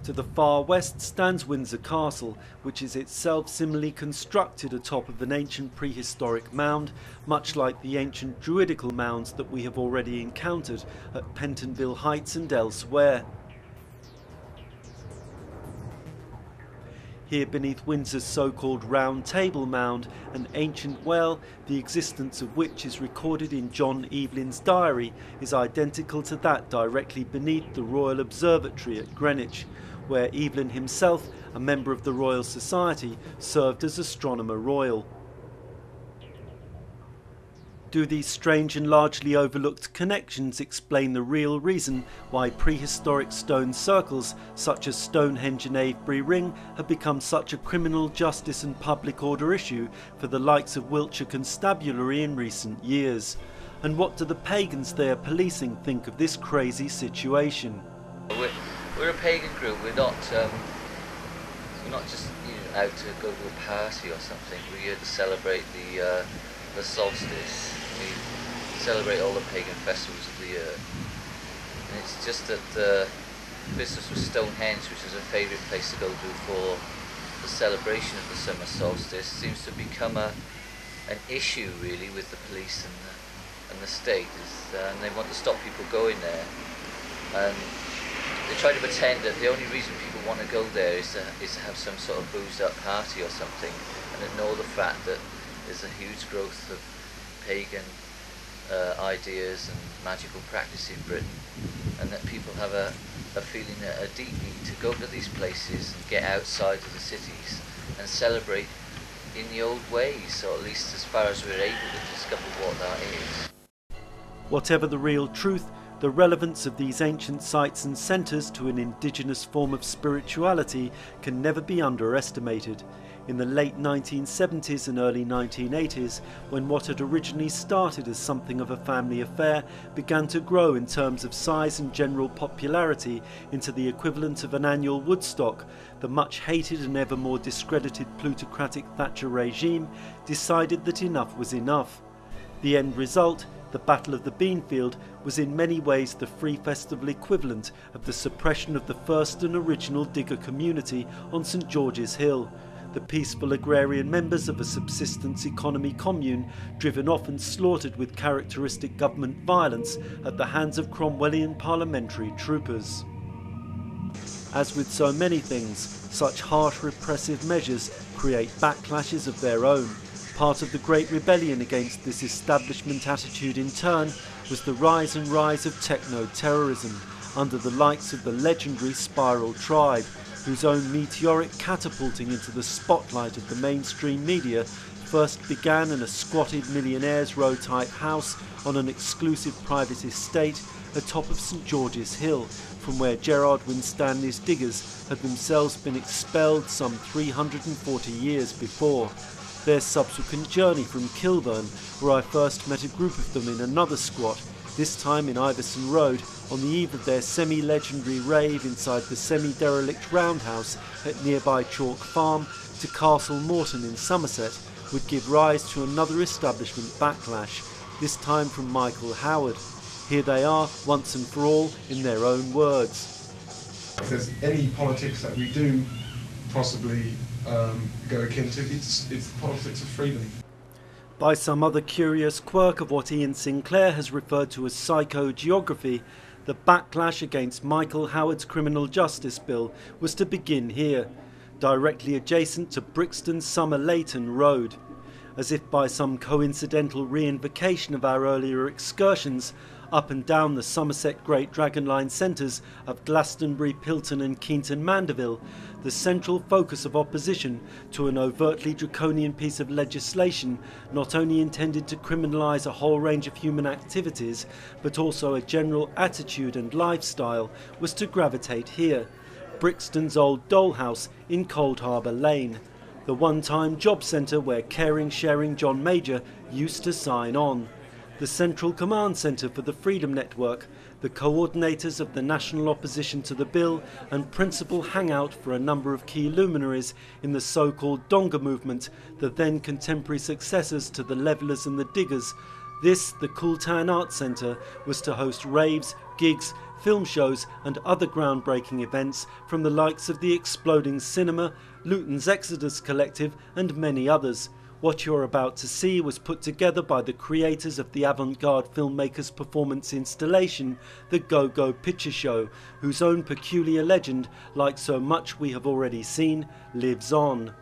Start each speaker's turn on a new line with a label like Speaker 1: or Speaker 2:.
Speaker 1: To the far west stands Windsor Castle, which is itself similarly constructed atop of an ancient prehistoric mound, much like the ancient druidical mounds that we have already encountered at Pentonville Heights and elsewhere. Here beneath Windsor's so-called Round Table Mound, an ancient well, the existence of which is recorded in John Evelyn's diary, is identical to that directly beneath the Royal Observatory at Greenwich, where Evelyn himself, a member of the Royal Society, served as Astronomer Royal. Do these strange and largely overlooked connections explain the real reason why prehistoric stone circles such as Stonehenge and Avebury Ring have become such a criminal justice and public order issue for the likes of Wiltshire Constabulary in recent years? And what do the pagans they are policing think of this crazy situation?
Speaker 2: We're a pagan group. We're not just out to go to a party or something. We're here to celebrate the solstice. We celebrate all the pagan festivals of the year. And it's just that the business with Stonehenge, which is a favourite place to go to for the celebration of the summer solstice, seems to become an issue really with the police and the state, and they want to stop people going there. And they try to pretend that the only reason people want to go there is to have some sort of boozed up party or something, and ignore the fact that there's a huge growth of pagan ideas and magical practice in Britain, and that people have a feeling, a deep need to go to these places and get outside of the cities and celebrate in the old ways, or at least as far as we're able to discover what that is.
Speaker 1: Whatever the real truth, the relevance of these ancient sites and centres to an indigenous form of spirituality can never be underestimated. In the late 1970s and early 1980s, when what had originally started as something of a family affair began to grow in terms of size and general popularity into the equivalent of an annual Woodstock, the much hated and ever more discredited plutocratic Thatcher regime decided that enough was enough. The end result, the Battle of the Beanfield, was in many ways the free festival equivalent of the suppression of the first and original digger community on St George's Hill, the peaceful agrarian members of a subsistence economy commune driven off and slaughtered with characteristic government violence at the hands of Cromwellian parliamentary troopers. As with so many things, such harsh repressive measures create backlashes of their own. Part of the Great Rebellion against this establishment attitude in turn was the rise of techno-terrorism under the likes of the legendary Spiral Tribe, whose own meteoric catapulting into the spotlight of the mainstream media first began in a squatted Millionaires Row type house on an exclusive private estate atop of St George's Hill, from where Gerard Winstanley's diggers had themselves been expelled some 340 years before. Their subsequent journey from Kilburn, where I first met a group of them in another squat, this time in Iverson Road, on the eve of their semi-legendary rave inside the semi-derelict roundhouse at nearby Chalk Farm, to Castle Morton in Somerset, would give rise to another establishment backlash, this time from Michael Howard. Here they are, once and for all, in their own words.
Speaker 3: If there's any politics that we do possibly go akin to, it's the politics of freedom.
Speaker 1: By some other curious quirk of what Ian Sinclair has referred to as psychogeography, the backlash against Michael Howard's criminal justice bill was to begin here, directly adjacent to Brixton's Summer Leighton Road. As if by some coincidental reinvocation of our earlier excursions, up and down the Somerset Great Dragon Line centres of Glastonbury, Pilton and Keighley Mandeville, the central focus of opposition to an overtly draconian piece of legislation not only intended to criminalise a whole range of human activities, but also a general attitude and lifestyle, was to gravitate here, Brixton's old dollhouse in Cold Harbour Lane, the one-time job centre where caring, sharing John Major used to sign on. The Central Command Centre for the Freedom Network, the coordinators of the national opposition to the bill and principal hangout for a number of key luminaries in the so-called Donga movement, the then contemporary successors to the Levellers and the Diggers. This, the Cooltown Arts Centre, was to host raves, gigs, film shows and other groundbreaking events from the likes of the Exploding Cinema, Luton's Exodus Collective and many others. What you're about to see was put together by the creators of the avant-garde filmmakers' performance installation, the Go-Go Picture Show, whose own peculiar legend, like so much we have already seen, lives on.